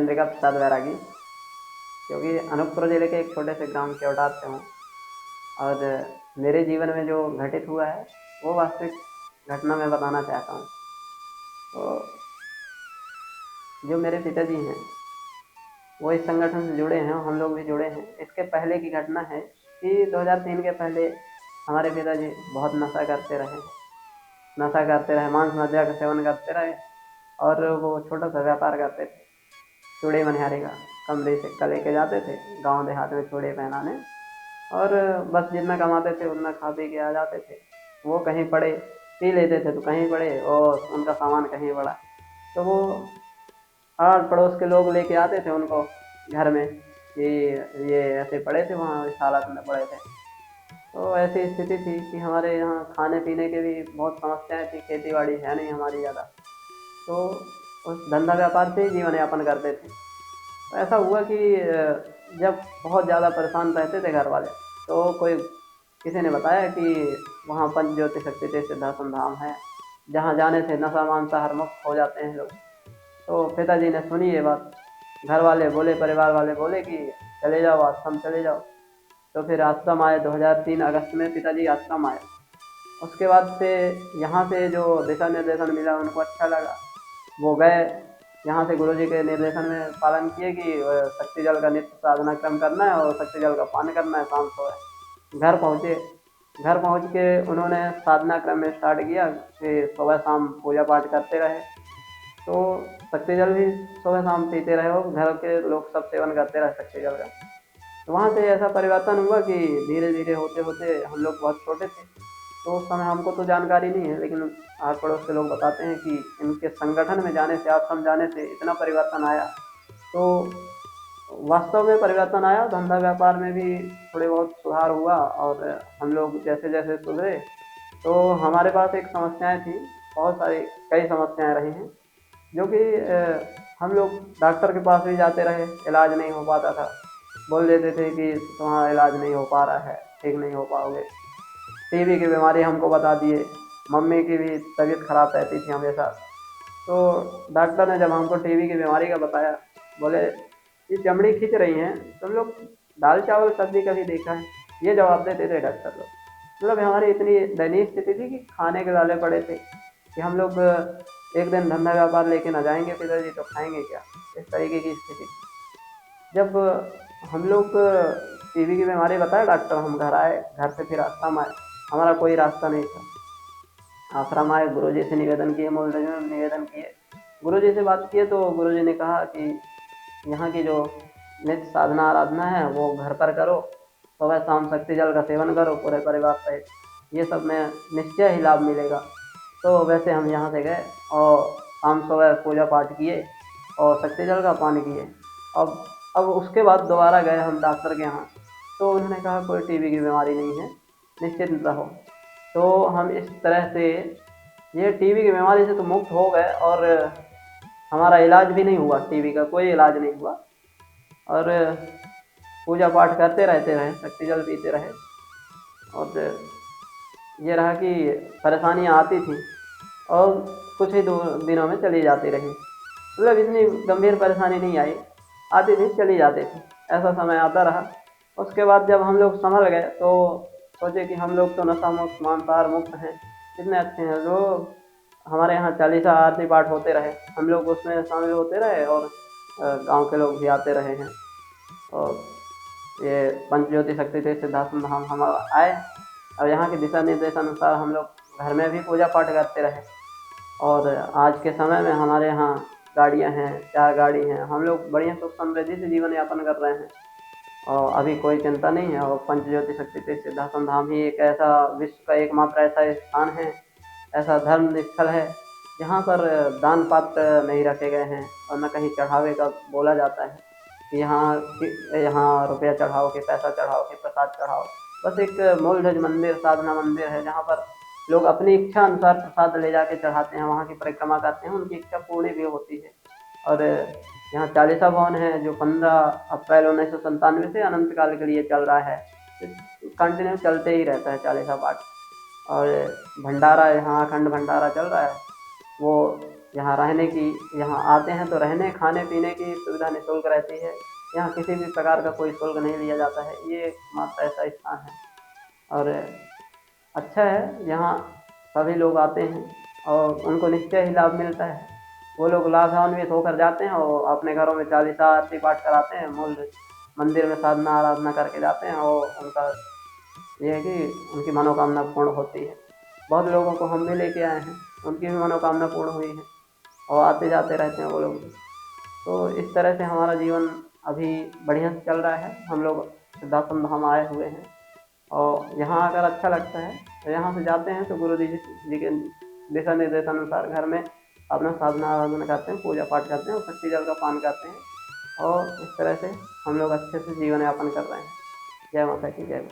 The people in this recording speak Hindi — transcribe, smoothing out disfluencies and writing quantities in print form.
चंद्रिका प्रसाद वैरागी, क्योंकि अनूपपुर जिले के एक छोटे से ग्राम केवटार से हूँ। और मेरे जीवन में जो घटित हुआ है वो वास्तविक घटना मैं बताना चाहता हूँ। तो जो मेरे पिताजी हैं वो इस संगठन से जुड़े हैं, हम लोग भी जुड़े हैं। इसके पहले की घटना है कि 2003 के पहले हमारे पिताजी बहुत नशा करते रहे, मांस मदिरा का सेवन करते रहे और वो छोटा सा व्यापार करते थे चूड़े मनिहारी का। कमरे से सिक्का लेके जाते थे गांव देहात में चूड़े पहनाने, और बस जितना कमाते थे उतना खा पी के आ जाते थे। वो कहीं पड़े पी लेते थे तो कहीं पड़े, और उनका सामान कहीं पड़ा तो वो आस पड़ोस के लोग लेके आते थे उनको घर में कि ये ऐसे पड़े थे, वहाँ इस हालत में पड़े थे। तो ऐसी स्थिति थी कि हमारे यहाँ खाने पीने के भी बहुत समस्याएं थी, खेती बाड़ी है नहीं हमारी ज़्यादा, तो उस धंधा व्यापार से ही जीवन यापन करते थे। तो ऐसा हुआ कि जब बहुत ज़्यादा परेशान रहते थे घर वाले, तो कोई किसी ने बताया कि वहाँ पंच ज्योति शक्ति सिद्धाश्रम धाम है, जहाँ जाने से नशा मांसाहार मुक्त हो जाते हैं लोग। तो पिताजी ने सुनी ये बात, घर वाले बोले, परिवार वाले बोले कि चले जाओ आश्रम चले जाओ। तो फिर आश्रम आए, 2003 अगस्त में पिताजी आश्रम आए। उसके बाद से यहाँ से जो दिशा निर्देशन मिला उनको अच्छा लगा, वो गए। यहाँ से गुरुजी के निर्देशन में पालन किए कि शक्ति जल का नित्य साधना क्रम करना है और शक्ति जल का पान करना है शाम को है। घर पहुँचे, घर पहुँच के उन्होंने साधना क्रम में स्टार्ट किया कि सुबह शाम पूजा पाठ करते रहे। तो शक्ति जल भी सुबह शाम पीते रहे और घर के लोग सब सेवन करते रहे शक्ति जल का। तो वहाँ से ऐसा परिवर्तन हुआ कि धीरे धीरे होते होते, हम लोग बहुत छोटे थे तो उस समय हमको तो जानकारी नहीं है, लेकिन आस पड़ोस के लोग बताते हैं कि इनके संगठन में जाने से, आश्रम जाने से इतना परिवर्तन आया। तो वास्तव में परिवर्तन आया, धंधा व्यापार में भी थोड़े बहुत सुधार हुआ। और हम लोग जैसे जैसे सुधरे, तो हमारे पास एक समस्याएं थी, बहुत सारी कई समस्याएं रही हैं, जो कि हम लोग डॉक्टर के पास भी जाते रहे, इलाज नहीं हो पाता था। बोल देते थे कि तुम्हारा इलाज नहीं हो पा रहा है, ठीक नहीं हो पाओगे। टीबी की बीमारी हमको बता दिए, मम्मी की भी तबीयत खराब रहती थी हमेशा। तो डॉक्टर ने जब हमको टीबी की बीमारी का बताया, बोले ये चमड़ी खींच रही हैं, तुम लोग दाल चावल सब्जी कभी देखा है? ये जवाब देते थे डॉक्टर लोग। मतलब हमारी इतनी दयनीय स्थिति थी कि खाने के लाले पड़े थे कि हम लोग एक दिन धंधा व्यापार लेके ना जाएंगे पिताजी तो खाएंगे क्या, इस तरीके की स्थिति थी। जब हम लोग टीबी की बीमारी बताया डॉक्टर, हम घर आए, घर से फिर आश्रम आए। हमारा कोई रास्ता नहीं था। आश्रम आए, गुरुजी से निवेदन किए, मूलधन में निवेदन किए, गुरुजी से बात किए। तो गुरुजी ने कहा कि यहाँ की जो नित्य साधना आराधना है वो घर पर करो, सुबह शाम शक्ति जल का सेवन करो पूरे परिवार सहित, ये सब में निश्चय ही लाभ मिलेगा। तो वैसे हम यहाँ से गए और शाम सुबह पूजा पाठ किए और शक्ति जल का पान किए। अब उसके बाद दोबारा गए हम डॉक्टर के यहाँ, तो उन्होंने कहा कोई टीबी की बीमारी नहीं है, निश्चिंत रहो। तो हम इस तरह से ये टीबी की बीमारी से तो मुक्त हो गए, और हमारा इलाज भी नहीं हुआ, टीबी का कोई इलाज नहीं हुआ। और पूजा पाठ करते रहते रहे, शक्ति जल पीते रहे। और ये रहा कि परेशानियाँ आती थी और कुछ ही दिनों में चली जाती रही। मतलब इतनी गंभीर परेशानी नहीं आई, आती थी चली जाती थी, ऐसा समय आता रहा। उसके बाद जब हम लोग संभल गए तो सोचे कि हम लोग तो नशा मुक्त मांसाहार मुक्त हैं, कितने अच्छे हैं लोग। हमारे यहाँ चालीसा आरती पाठ होते रहे, हम लोग उसमें शामिल होते रहे और गांव के लोग भी आते रहे हैं। और ये पंच ज्योति शक्ति थे सिद्धाश्रम धाम हम आए, और यहाँ के दिशा निर्देश अनुसार हम लोग घर में भी पूजा पाठ करते रहे। और आज के समय में हमारे यहाँ गाड़ियाँ हैं, 4 गाड़ी हैं, हम लोग बढ़िया सुख समृद्धि से जीवन यापन कर रहे हैं और अभी कोई चिंता नहीं है। और पंच ज्योति शक्ति सिद्धाश्रम धाम ही एक ऐसा विश्व का एकमात्र ऐसा स्थान है, ऐसा धर्म स्थल है जहाँ पर दान पात्र नहीं रखे गए हैं और न कहीं चढ़ावे का बोला जाता है कि यहाँ रुपया चढ़ाओ कि पैसा चढ़ाओ कि प्रसाद चढ़ाओ। बस एक मूलध्वज मंदिर, साधना मंदिर है जहाँ पर लोग अपनी इच्छा अनुसार प्रसाद ले जाके चढ़ाते हैं, वहाँ की परिक्रमा करते हैं, उनकी इच्छा पूर्ण भी होती है। और यहाँ चालीसा भवन है जो 15 अप्रैल 1997 से अनंत काल के लिए चल रहा है, कंटिन्यू चलते ही रहता है चालीसा पाठ। और भंडारा, यहाँ अखंड भंडारा चल रहा है, वो यहाँ रहने की, यहाँ आते हैं तो रहने खाने पीने की सुविधा निःशुल्क रहती है। यहाँ किसी भी प्रकार का कोई शुल्क नहीं लिया जाता है। ये एकमात्र ऐसा स्थान है और अच्छा है, यहाँ सभी लोग आते हैं और उनको निश्चय ही लाभ मिलता है। वो लोग लाभान्वित होकर जाते हैं और अपने घरों में चालीसा आरती पाठ कराते हैं, मूल मंदिर में साधना आराधना करके जाते हैं और उनका ये है कि उनकी मनोकामना पूर्ण होती है। बहुत लोगों को हम भी लेके आए हैं, उनकी भी मनोकामना पूर्ण हुई है और आते जाते रहते हैं वो लोग भी। तो इस तरह से हमारा जीवन अभी बढ़िया से चल रहा है। हम लोग सिद्धाश्रम धाम आए हुए हैं और यहाँ आकर अच्छा लगता है। तो यहाँ से जाते हैं तो गुरु जी के दिशा निर्देशानुसार घर में अपना साधना आराधना करते हैं, पूजा पाठ करते हैं और शक्ति जल का पान करते हैं और इस तरह से हम लोग अच्छे से जीवन यापन कर रहे हैं। जय माता की जय।